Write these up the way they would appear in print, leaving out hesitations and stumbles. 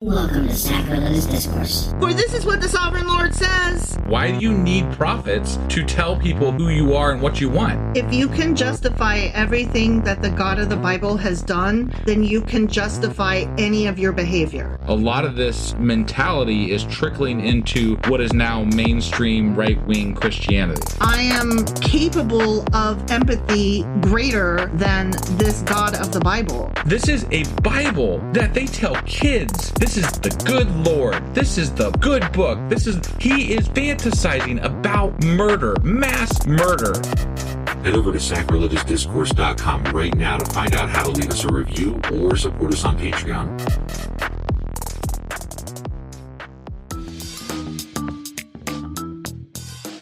Welcome to Sacrilegious Discourse. For this is what the Sovereign Lord says. Why do you need prophets to tell people who you are and what you want? If you can justify everything that the God of the Bible has done, then you can justify any of your behavior. A lot of this mentality is trickling into what is now mainstream right-wing Christianity. I am capable of empathy greater than this God of the Bible. This is a Bible that they tell kids. This is the good Lord. This is the good book. He is fantasizing about murder, mass murder. Head over to sacrilegiousdiscourse.com right now to find out how to leave us a review or support us on Patreon.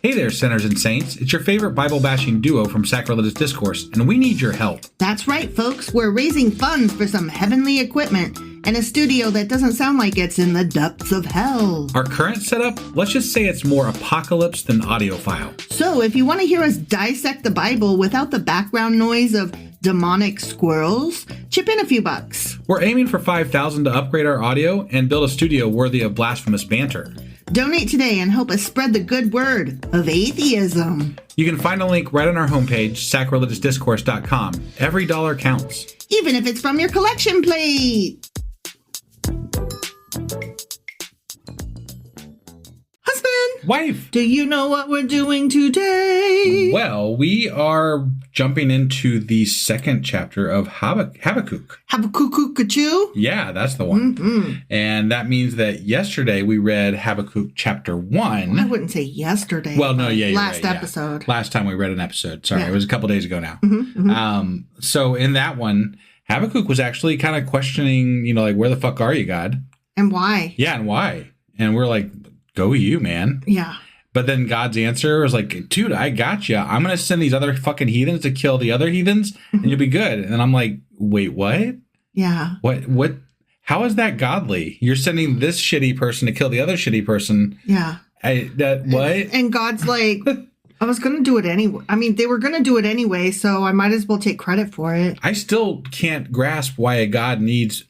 Hey there, sinners and saints. It's your favorite Bible-bashing duo from Sacrilegious Discourse, and we need your help. That's right, folks. We're raising funds for some heavenly equipment and a studio that doesn't sound like it's in the depths of hell. Our current setup, let's just say it's more apocalypse than audiophile. So if you want to hear us dissect the Bible without the background noise of demonic squirrels, chip in a few bucks. We're aiming for $5,000 to upgrade our audio and build a studio worthy of blasphemous banter. Donate today and help us spread the good word of atheism. You can find a link right on our homepage, sacrilegiousdiscourse.com. Every dollar counts. Even if it's from your collection plate. Husband! Wife! Do you know what we're doing today? Well, we are jumping into the second chapter of Habakkuk. Habakkuk-a-choo? Yeah, that's the one. Mm-hmm. And that means that yesterday we read Habakkuk chapter 1. I wouldn't say yesterday. Well, no, yeah, you're last right, episode. Yeah. Last time we read an episode. Sorry, Yeah. It was a couple days ago now. Mm-hmm, mm-hmm. So in that one, Habakkuk was actually kind of questioning, like, where the fuck are you, God? And why? Yeah, and why? And we're like, go you, man. Yeah. But then God's answer was like, dude, I got you. I'm going to send these other fucking heathens to kill the other heathens and you'll be good. And I'm like, wait, what? Yeah. What? How is that godly? You're sending this shitty person to kill the other shitty person. Yeah. What? And God's like, I was going to do it anyway. I mean, they were going to do it anyway, so I might as well take credit for it. I still can't grasp why a God needs,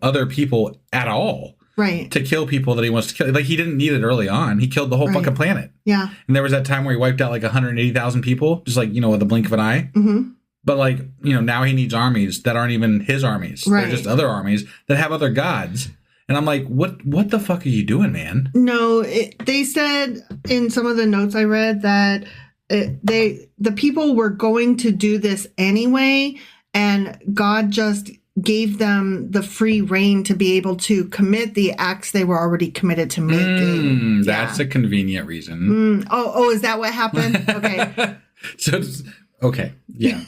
other people at all. Right. To kill people that he wants to kill. Like, he didn't need it early on. He killed the whole fucking planet. Yeah. And there was that time where he wiped out like 180,000 people, just like, with the blink of an eye. Mm-hmm. But like, now he needs armies that aren't even his armies. Right. They're just other armies that have other gods. And I'm like, what the fuck are you doing, man? No, they said in some of the notes I read that the people were going to do this anyway, and God just gave them the free reign to be able to commit the acts they were already committed to making. That's a convenient reason. Oh, is that what happened? Okay. Okay. Yeah.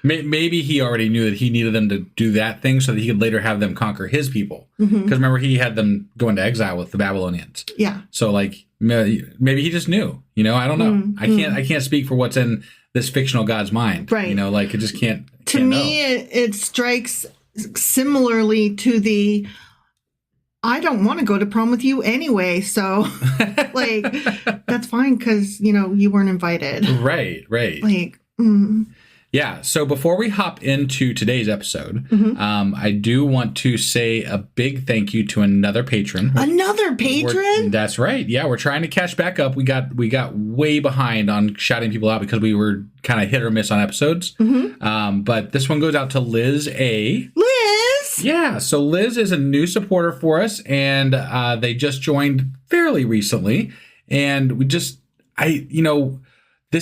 Maybe he already knew that he needed them to do that thing so that he could later have them conquer his people. Because remember, he had them go into exile with the Babylonians. Yeah. So like, maybe he just knew, I don't know. I can't speak for what's in this fictional God's mind. Right. Like it just can't. To me, it strikes similarly to the, I don't want to go to prom with you anyway. So like, that's fine because, you weren't invited. Right. Like, Yeah. So before we hop into today's episode, I do want to say a big thank you to another patron. Another patron? That's right. Yeah, we're trying to catch back up. We got way behind on shouting people out because we were kind of hit or miss on episodes. But this one goes out to Liz A. Liz? Yeah. So Liz is a new supporter for us, and they just joined fairly recently. And this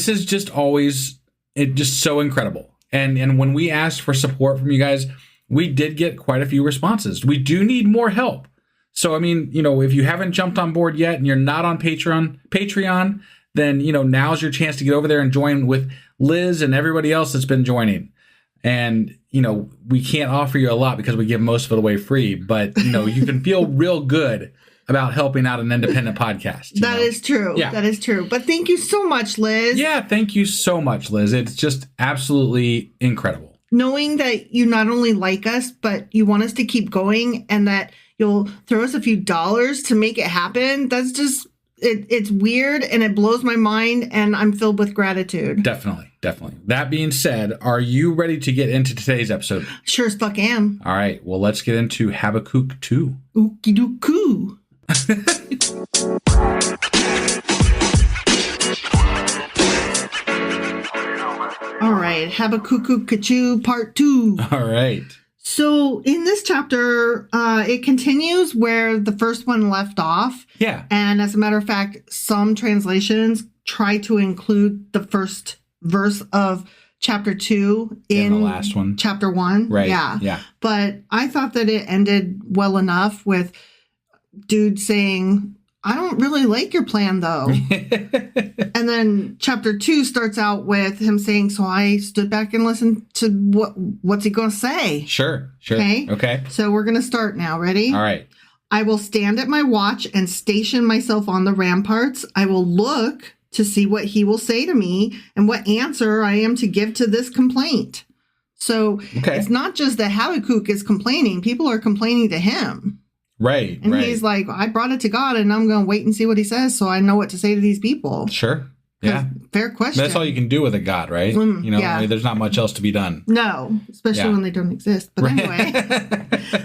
is just always. It's just so incredible. And when we asked for support from you guys, we did get quite a few responses. We do need more help. So, I mean, if you haven't jumped on board yet and you're not on Patreon, then, now's your chance to get over there and join with Liz and everybody else that's been joining. And, we can't offer you a lot because we give most of it away free, but, you can feel real good about helping out an independent podcast. That is true. Yeah. That is true. But thank you so much, Liz. Yeah, thank you so much, Liz. It's just absolutely incredible. Knowing that you not only like us, but you want us to keep going and that you'll throw us a few dollars to make it happen, that's just it's weird and it blows my mind, and I'm filled with gratitude. Definitely. That being said, are you ready to get into today's episode? Sure as fuck am. All right. Well, let's get into Habakkuk 2. Ookie doo-coo. All right, Habakkuk Part 2. All right. So in this chapter, it continues where the first one left off. Yeah. And as a matter of fact, some translations try to include the first verse of chapter 2 in the last one. Chapter 1. Right. Yeah. But I thought that it ended well enough with dude saying, I don't really like your plan, though. And then chapter 2 starts out with him saying, so I stood back and listened to what's he going to say. Sure. Okay. So we're going to start now. Ready? All right. I will stand at my watch and station myself on the ramparts. I will look to see what he will say to me and what answer I am to give to this complaint. So It's not just that Habakkuk is complaining. People are complaining to him. Right. And he's like, I brought it to God and I'm going to wait and see what he says so I know what to say to these people. Sure. Yeah. Fair question. That's all you can do with a God, right? There's not much else to be done. No, especially when they don't exist. But anyway,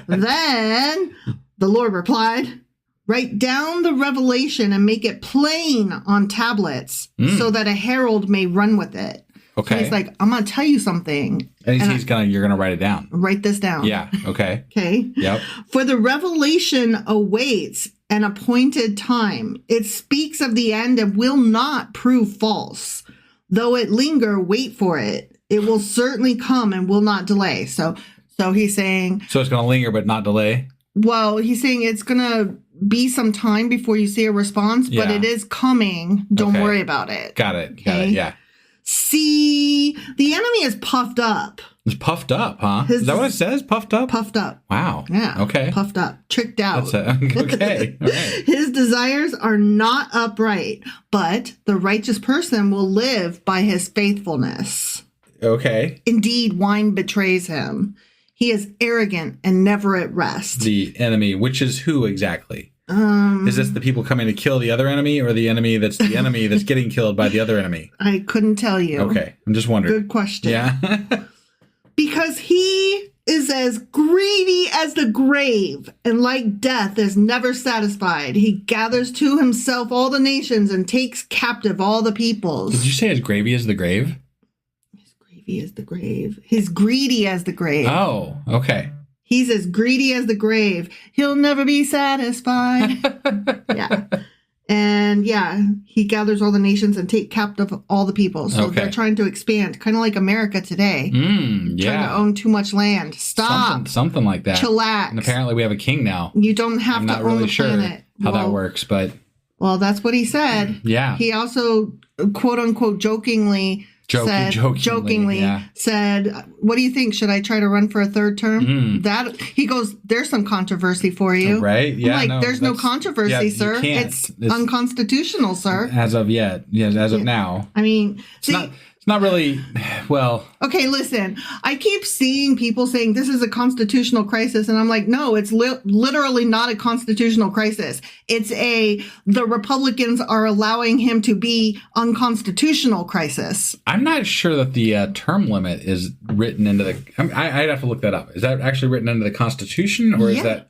then the Lord replied, write down the revelation and make it plain on tablets so that a herald may run with it. Okay. So he's like, I'm going to tell you something. And you're going to write it down. Write this down. Yeah. Okay. Okay. Yep. For the revelation awaits an appointed time. It speaks of the end and will not prove false. Though it linger, wait for it. It will certainly come and will not delay. So he's saying. So it's going to linger, but not delay. Well, he's saying it's going to be some time before you see a response, but it is coming. Don't worry about it. Got it. Yeah. See, the enemy is puffed up. It's puffed up, huh? Is that what it says? Puffed up? Puffed up. Wow. Yeah. Okay. Puffed up. Tricked out. Okay. All right. His desires are not upright, but the righteous person will live by his faithfulness. Okay. Indeed, wine betrays him. He is arrogant and never at rest. The enemy, which is who exactly? Is this the people coming to kill the other enemy or the enemy that's getting killed by the other enemy? I couldn't tell you. Okay. I'm just wondering. Good question. Yeah. Because he is as greedy as the grave, and like death is never satisfied. He gathers to himself all the nations and takes captive all the peoples. Did you say as gravy as the grave? As gravy as the grave. He's greedy as the grave. Oh, okay. He's as greedy as the grave. He'll never be satisfied. Yeah. And he gathers all the nations and take captive all the people. So they're trying to expand, kind of like America today. Trying to own too much land. Stop. Something like that. Chillax. And apparently we have a king now. You don't have to own the planet. How that works, but... Well, that's what he said. Yeah. He also, quote unquote, jokingly said, what do you think? Should I try to run for a third term? That he goes, there's some controversy for you. Right. Yeah. I'm like, there's no controversy, sir. It's unconstitutional, sir. As of yet. Yeah, as of now. I mean, it's not really, well. Okay, listen, I keep seeing people saying this is a constitutional crisis. And I'm like, no, it's literally not a constitutional crisis. It's the Republicans are allowing him to be unconstitutional crisis. I'm not sure that the term limit is written into I'd have to look that up. Is that actually written into the Constitution or is that?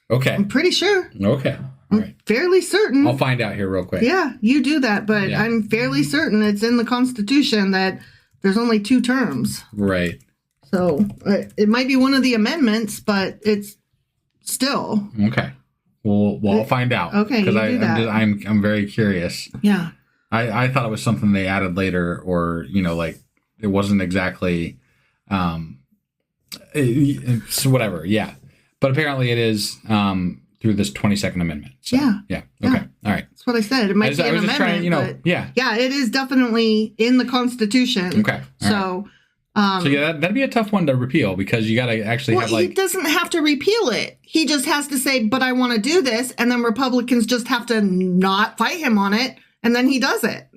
Okay. I'm pretty sure. Okay. All right. Fairly certain. I'll find out here real quick. Yeah, you do that, but I'm fairly certain it's in the Constitution that there's only 2 terms. Right. So it might be one of the amendments, but it's still. Okay. Well, I'll find out. Okay, because I'm very curious. Yeah. I thought it was something they added later, or like it wasn't exactly, it's whatever. Yeah, but apparently it is. Through this 22nd Amendment. So, yeah. Okay. All right. That's what I said. It might be an amendment. Yeah, it is definitely in the Constitution. Okay. So, that'd be a tough one to repeal because you got to actually have he doesn't have to repeal it. He just has to say, but I want to do this. And then Republicans just have to not fight him on it. And then he does it.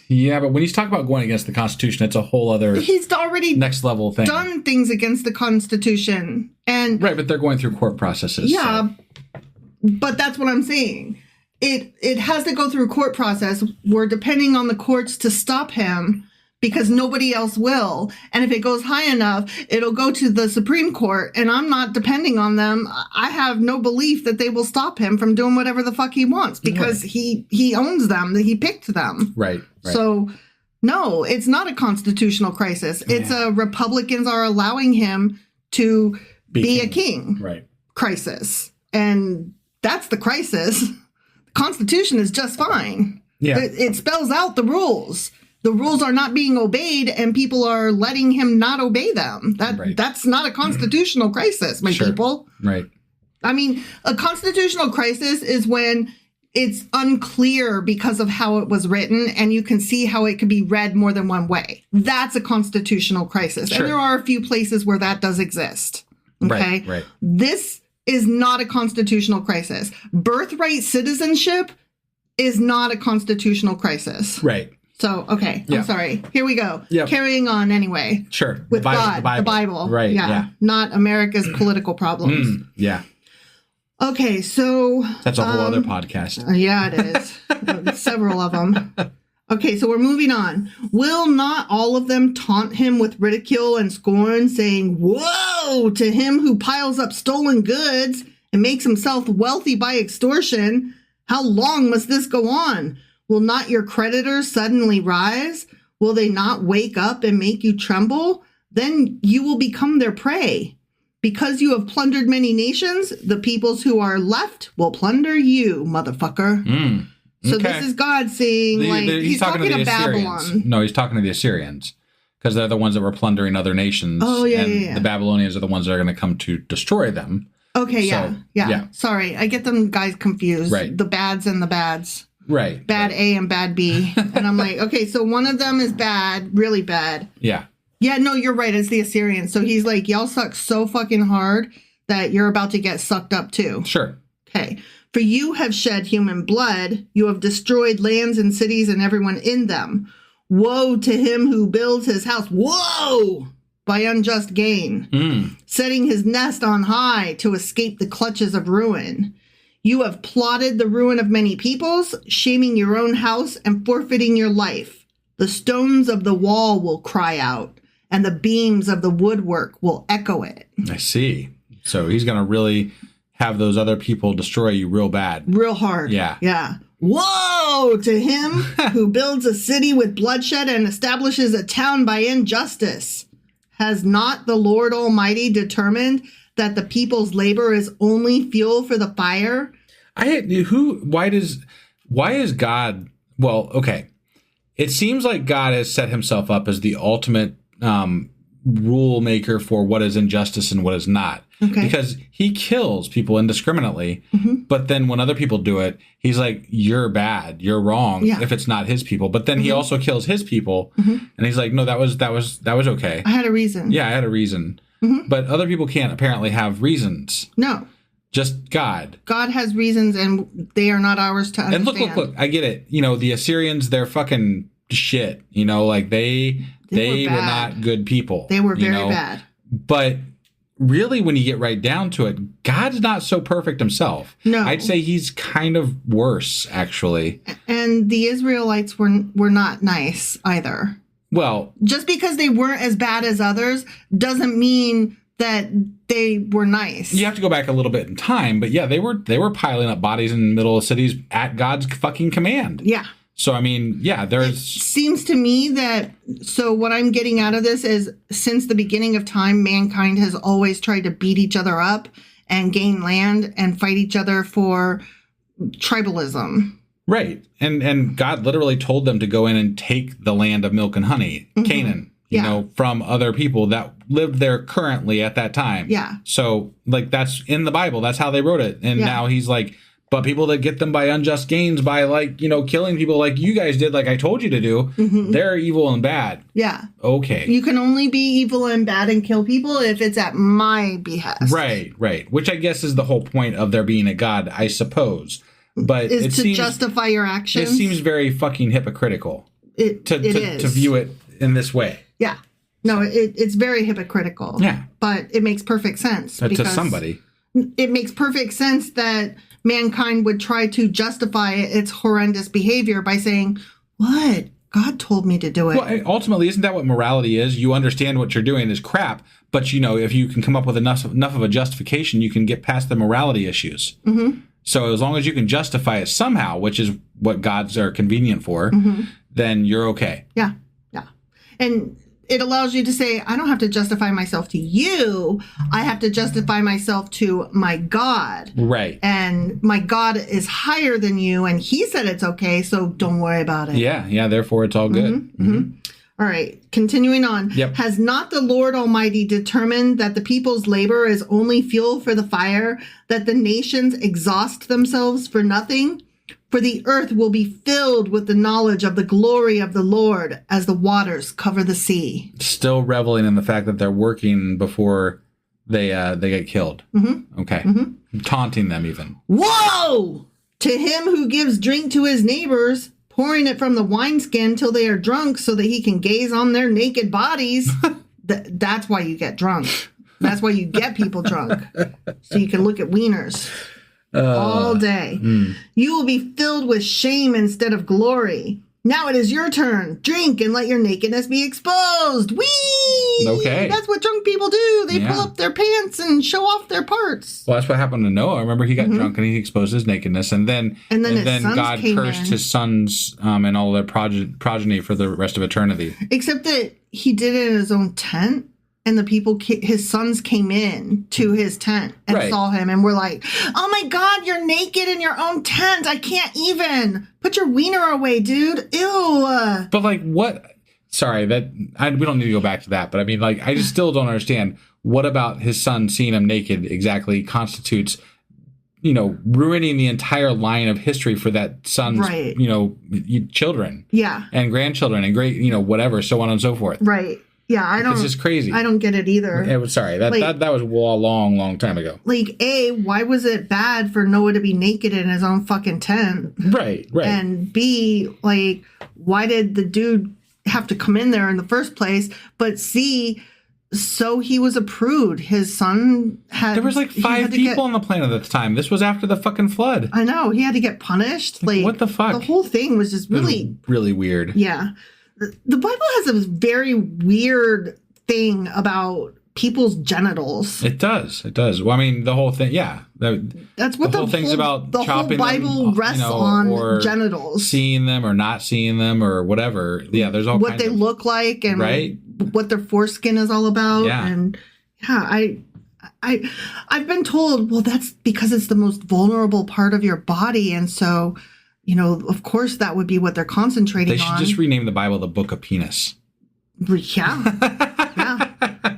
Yeah, but when he's talking about going against the Constitution, it's a whole other. He's already next level thing. Done things against the Constitution, and right, but they're going through court processes. Yeah, but that's what I'm saying. it has to go through court process. We're depending on the courts to stop him because nobody else will. And if it goes high enough, it'll go to the Supreme Court, and I'm not depending on them. I have no belief that they will stop him from doing whatever the fuck he wants because he owns them, he picked them. Right. So no, it's not a constitutional crisis. It's a Republicans are allowing him to be a king crisis. And that's the crisis. The Constitution is just fine. Yeah. It spells out the rules. The rules are not being obeyed, and people are letting him not obey them. That's not a constitutional crisis, my people. Right. I mean, a constitutional crisis is when it's unclear because of how it was written, and you can see how it could be read more than one way. That's a constitutional crisis. Sure. And there are a few places where that does exist. Okay? Right. This is not a constitutional crisis. Birthright citizenship is not a constitutional crisis. Right. So, okay, I'm sorry. Here we go. Yep. Carrying on anyway. Sure. With God, the Bible. Right, yeah. Not America's political problems. Yeah. Okay, so... That's a whole other podcast. Yeah, it is. Several of them. Okay, so we're moving on. Will not all of them taunt him with ridicule and scorn, saying, "Woe to him who piles up stolen goods and makes himself wealthy by extortion? How long must this go on? Will not your creditors suddenly rise? Will they not wake up and make you tremble? Then you will become their prey. Because you have plundered many nations, the peoples who are left will plunder you, motherfucker." So this is God saying, he's talking to Babylon. No, he's talking to the Assyrians. Because they're the ones that were plundering other nations. Oh, yeah. The Babylonians are the ones that are going to come to destroy them. Okay, yeah. Sorry, I get them guys confused. Right. The bads and the bads. Right. Bad A and bad B. And I'm like, okay, so one of them is bad, really bad. Yeah. Yeah, no, you're right. It's the Assyrians. So he's like, y'all suck so fucking hard that you're about to get sucked up too. Sure. Okay. For you have shed human blood. You have destroyed lands and cities and everyone in them. Woe to him who builds his house. Whoa! By unjust gain. Setting his nest on high to escape the clutches of ruin. You have plotted the ruin of many peoples, shaming your own house and forfeiting your life. The stones of the wall will cry out, and the beams of the woodwork will echo it. I see. So he's going to really have those other people destroy you real bad. Real hard. Yeah. Woe to him who builds a city with bloodshed and establishes a town by injustice. Has not the Lord Almighty determined that the people's labor is only fuel for the fire? Why is God, well, okay. It seems like God has set himself up as the ultimate rule maker for what is injustice and what is not. Okay. Because he kills people indiscriminately, but then when other people do it, he's like, you're bad, you're wrong if it's not his people. But then he also kills his people, and he's like, no, that was okay. I had a reason. Yeah, I had a reason. But other people can't apparently have reasons. No. Just God. God has reasons, and they are not ours to understand. And look, I get it. You know, the Assyrians, they're fucking shit. You know, like they were not good people. They were very bad. But really, when you get right down to it, God's not so perfect himself. No. I'd say he's kind of worse, actually. And the Israelites were not nice either. Well, just because they weren't as bad as others doesn't mean that they were nice. You have to go back a little bit in time, but yeah, they were piling up bodies in the middle of cities at God's fucking command. Yeah. So, I mean, yeah, there's... It seems to me that, so what I'm getting out of this is, since the beginning of time, mankind has always tried to beat each other up and gain land and fight each other for tribalism. Right. And God literally told them to go in and take the land of milk and honey, Canaan, you know, from other people that lived there currently at that time. Yeah. So, like, that's in the Bible. That's how they wrote it. And now he's like, but people that get them by unjust gains, by, like, you know, killing people like you guys did, like I told you to do, they're evil and bad. Yeah. Okay. You can only be evil and bad and kill people if it's at my behest. Right. Which I guess is the whole point of there being a God, I suppose. But is to justify your actions. It seems very fucking hypocritical to view it in this way. Yeah. No, it's very hypocritical. Yeah. But it makes perfect sense. To somebody. It makes perfect sense that mankind would try to justify its horrendous behavior by saying, what? God told me to do it. Well, ultimately, isn't that what morality is? You understand what you're doing is crap, but if you can come up with enough of a justification, you can get past the morality issues. Mm-hmm. So as long as you can justify it somehow, which is what gods are convenient for, then you're okay. Yeah. And it allows you to say, I don't have to justify myself to you. I have to justify myself to my God. Right. And my God is higher than you, and he said it's okay, so don't worry about it. Yeah. Therefore, it's all good. All right. Continuing on. Yep. Has not the Lord Almighty determined that the people's labor is only fuel for the fire, that the nations exhaust themselves for nothing? For the earth will be filled with the knowledge of the glory of the Lord as the waters cover the sea. Still reveling in the fact that they're working before they get killed. Okay. Taunting them even. Woe to him who gives drink to his neighbors, pouring it from the wineskin till they are drunk so that he can gaze on their naked bodies. That's why you get drunk. That's why you get people drunk. So you can look at wieners. All day. You will be filled with shame instead of glory. Now it is your turn. Drink and let your nakedness be exposed. Whee! Okay. That's what drunk people do. They pull up their pants and show off their parts. Well, that's what happened to Noah. Remember, he got drunk and he exposed his nakedness, and then God cursed his sons and all their progeny for the rest of eternity. Except that he did it in his own tent. And the people, his sons came in to his tent and saw him and were like, oh my God, you're naked in your own tent. I can't even. Put your wiener away, dude. Ew. But like what? Sorry, we don't need to go back to that. But I mean, like, I just still don't understand what about his son seeing him naked exactly constitutes, ruining the entire line of history for that son's, children. Yeah. And grandchildren and great, whatever, so on and so forth. Right. Yeah, I don't. This is crazy. I don't get it either. That was a long time ago. Like, A, why was it bad for Noah to be naked in his own fucking tent? Right. And B, like, why did the dude have to come in there in the first place? But C, so he was a prude. His son had. There was like 5 people on the planet at the time. This was after the fucking flood. I know. He had to get punished. Like, what the fuck? The whole thing was just really weird. Yeah. The Bible has a very weird thing about people's genitals. It does. Well, I mean, the whole thing, yeah. That's what the whole thing's about. The whole Bible rests on or genitals. Seeing them or not seeing them or whatever. Yeah, there's all what they look like and what their foreskin is all about. Yeah. And yeah, I've been told, well, that's because it's the most vulnerable part of your body, and so. Of course, that would be what they're concentrating on. They should just rename the Bible the Book of Penis. Yeah.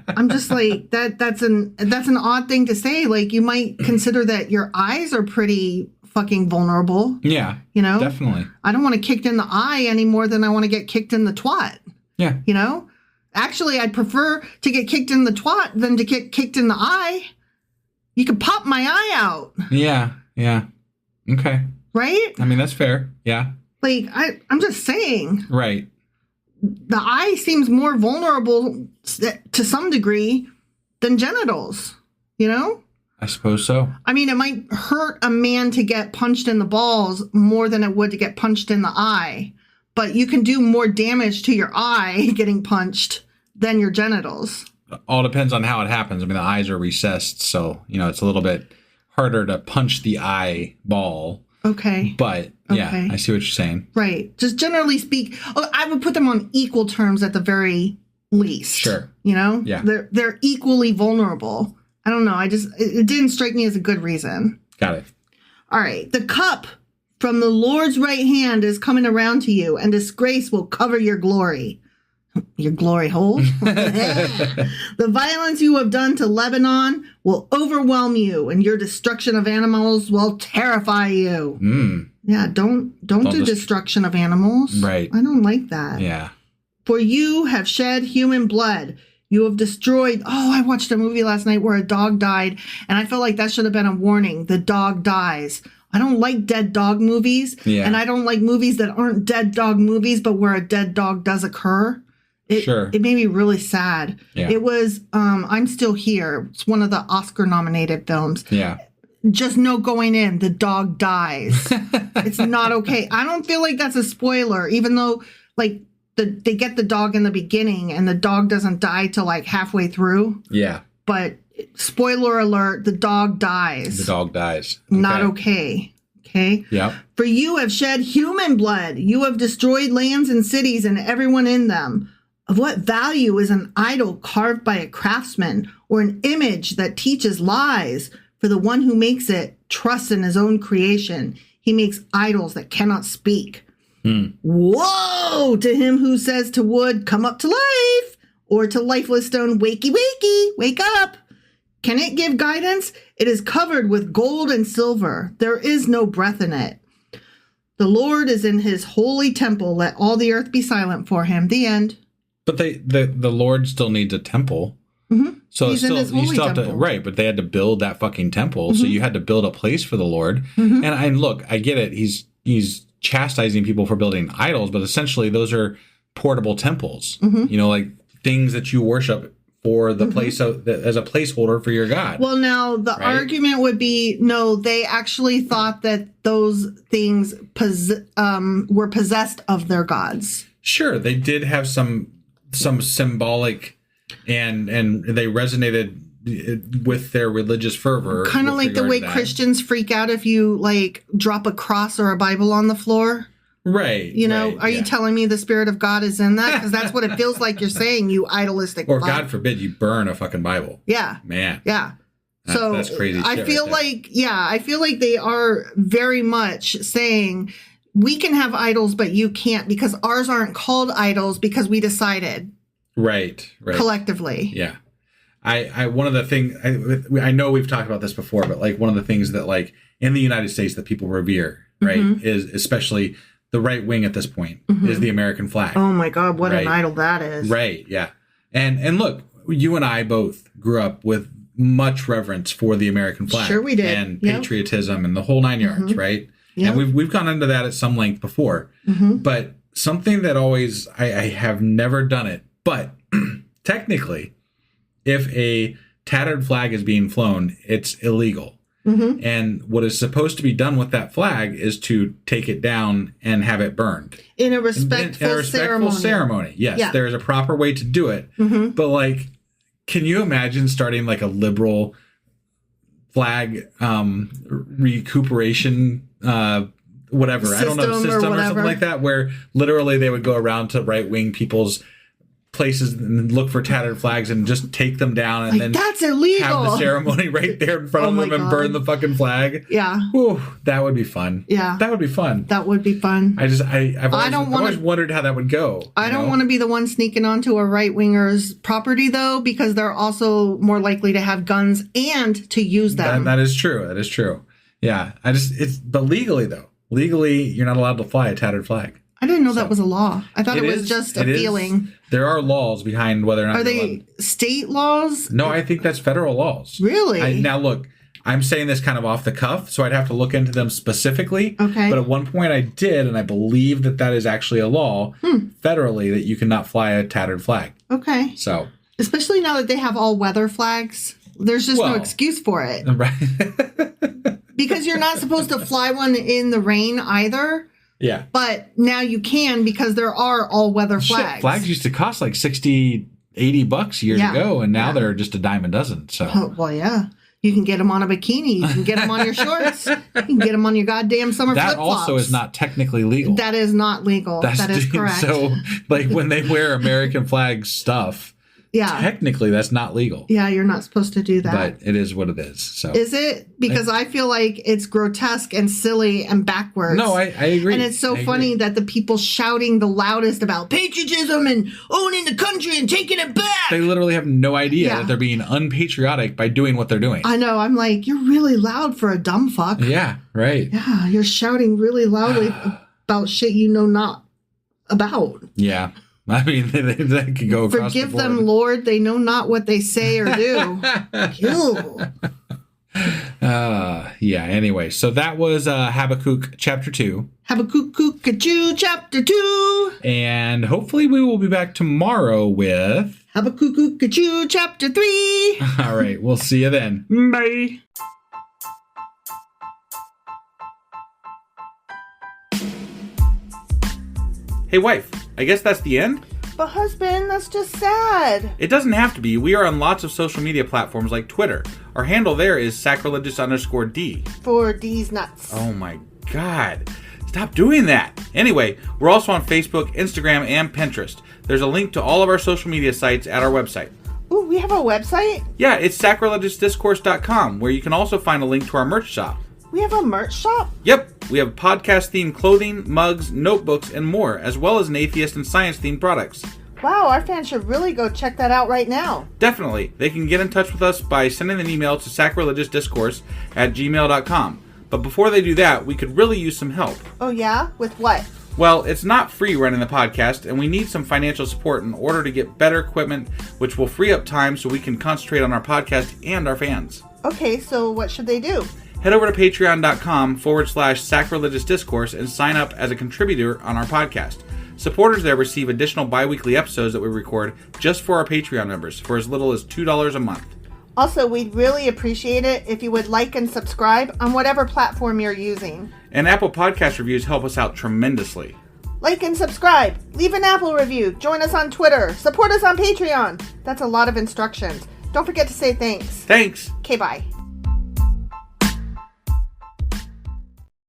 I'm just like, that's an odd thing to say. Like, you might consider that your eyes are pretty fucking vulnerable. Yeah. Definitely. I don't want to kicked in the eye any more than I want to get kicked in the twat. Yeah. Actually, I'd prefer to get kicked in the twat than to get kicked in the eye. You could pop my eye out. Yeah. Okay. Right? I mean, that's fair. Yeah. Like, I'm just saying. Right. The eye seems more vulnerable to some degree than genitals, I suppose so. I mean, it might hurt a man to get punched in the balls more than it would to get punched in the eye. But you can do more damage to your eye getting punched than your genitals. All depends on how it happens. I mean, the eyes are recessed, so, it's a little bit harder to punch the eyeball. Okay. But, yeah, I see what you're saying. Right. Just generally speak, I would put them on equal terms at the very least. Sure. Yeah. They're equally vulnerable. I don't know. It didn't strike me as a good reason. Got it. All right. The cup from the Lord's right hand is coming around to you, and disgrace will cover your glory. Your glory hole. The violence you have done to Lebanon will overwhelm you, and your destruction of animals will terrify you. Yeah, don't do destruction of animals. Right. I don't like that. Yeah. For you have shed human blood. You have destroyed. Oh, I watched a movie last night where a dog died, and I felt like that should have been a warning. The dog dies. I don't like dead dog movies, and I don't like movies that aren't dead dog movies, but where a dead dog does occur. It made me really sad. Yeah. It was I'm Still Here. It's one of the Oscar-nominated films. Yeah. just no going in. The dog dies. It's not okay. I don't feel like that's a spoiler, even though like they get the dog in the beginning and the dog doesn't die till like halfway through. Yeah. But spoiler alert, the dog dies. The dog dies. Not okay. Okay. Yeah. For you have shed human blood. You have destroyed lands and cities and everyone in them. Of what value is an idol carved by a craftsman or an image that teaches lies? For the one who makes it trusts in his own creation. He makes idols that cannot speak. Woe to him who says to wood, come up to life, or to lifeless stone, wakey, wakey, wake up. Can it give guidance? It is covered with gold and silver. There is no breath in it. The Lord is in his holy temple. Let all the earth be silent for him. The end. But the Lord still needs a temple. Mm-hmm. So He's in his you holy still have to, temple. right, but they had to build that fucking temple. So you had to build a place for the Lord. And look, I get it. He's chastising people for building idols, but essentially those are portable temples. You know, like things that you worship for the place as a placeholder for your God. Well, now the argument would be, no, they actually thought that those things were possessed of their gods. Sure, they did have some symbolic and they resonated with their religious fervor. Kind of like the way Christians freak out if you like drop a cross or a Bible on the floor. Right. You know, are you telling me the Spirit of God is in that? Because that's what it feels like you're saying, you idolistic. Or God forbid you burn a fucking Bible. Yeah. Man. Yeah. So that's crazy shit I feel right like, I feel like they are very much saying we can have idols, but you can't because ours aren't called idols because we decided. Right. Collectively. Yeah. I one of the things, I know we've talked about this before, but like one of the things that like in the United States that people revere, right, is especially the right wing at this point is the American flag. Oh my God, what an idol that is. Right, yeah. And look, you and I both grew up with much reverence for the American flag. Sure we did. And patriotism and the whole nine yards, right? Yep. And we've gone into that at some length before. But something that always, I have never done it, but technically, if a tattered flag is being flown, it's illegal. And what is supposed to be done with that flag is to take it down and have it burned. In a respectful ceremony. Yes, there is a proper way to do it. But like, can you imagine starting like a liberal flag recuperation whatever, system, I don't know, system or something like that, where literally they would go around to right-wing people's places and look for tattered flags and just take them down and then that's illegal. Have the ceremony right there in front of them and burn the fucking flag. Yeah. Whew, that would be fun. Yeah. That would be fun. That would be fun. I've always wondered how that would go. I don't want to be the one sneaking onto a right-winger's property though, because they're also more likely to have guns and to use them. That is true. That is true. Yeah. But legally though, you're not allowed to fly a tattered flag. I didn't know that was a law. I thought it was just a feeling. There are laws behind whether or not. Are they state laws? No, I think that's federal laws. Really? Now, look, I'm saying this kind of off the cuff, so I'd have to look into them specifically. Okay. But at one point I did, and I believe that is actually a law federally that you cannot fly a tattered flag. Okay. So. Especially now that they have all weather flags. There's just no excuse for it. Right. Because you're not supposed to fly one in the rain either. Yeah. But now you can because there are all-weather flags. Flags used to cost like $60, $80 years ago, and now they're just a dime a dozen. So. Oh, well, yeah. You can get them on a bikini. You can get them on your shorts. You can get them on your goddamn summer flip-flops. That also is not technically legal. That is not legal. That is correct. So, like, when they wear American flag stuff, technically that's not legal. Yeah, you're not supposed to do that. But it is what it is. So is it? Because I feel like it's grotesque and silly and backwards. No, I agree. And it's so funny that the people shouting the loudest about patriotism and owning the country and taking it back. They literally have no idea that they're being unpatriotic by doing what they're doing. I know. I'm like, you're really loud for a dumb fuck. Yeah, right. Yeah, you're shouting really loudly about shit you know not about. Yeah. I mean, they could go across Forgive the board. them, Lord. They know not what they say or do. Ew. Yeah, anyway. So that was Habakkuk chapter 2. Habakkuk chapter 2. And hopefully we will be back tomorrow with Habakkuk chapter 3. All right. We'll see you then. Bye. Hey, wife, I guess that's the end? But husband, that's just sad. It doesn't have to be. We are on lots of social media platforms like Twitter. Our handle there is sacrilegious_D. For D's nuts. Oh my God. Stop doing that. Anyway, we're also on Facebook, Instagram, and Pinterest. There's a link to all of our social media sites at our website. Ooh, we have a website? Yeah, it's sacrilegiousdiscourse.com, where you can also find a link to our merch shop. We have a merch shop? Yep, we have podcast-themed clothing, mugs, notebooks, and more, as well as an atheist and science-themed products. Wow, our fans should really go check that out right now. Definitely. They can get in touch with us by sending an email to sacrilegiousdiscourse@gmail.com. But before they do that, we could really use some help. Oh yeah? With what? Well, it's not free running the podcast, and we need some financial support in order to get better equipment, which will free up time so we can concentrate on our podcast and our fans. Okay, so what should they do? Head over to patreon.com/sacrilegious discourse and sign up as a contributor on our podcast. Supporters there receive additional bi-weekly episodes that we record just for our Patreon members for as little as $2 a month. Also, we'd really appreciate it if you would like and subscribe on whatever platform you're using. And Apple Podcast reviews help us out tremendously. Like and subscribe, leave an Apple review, join us on Twitter, support us on Patreon. That's a lot of instructions. Don't forget to say thanks. Thanks. Okay, bye.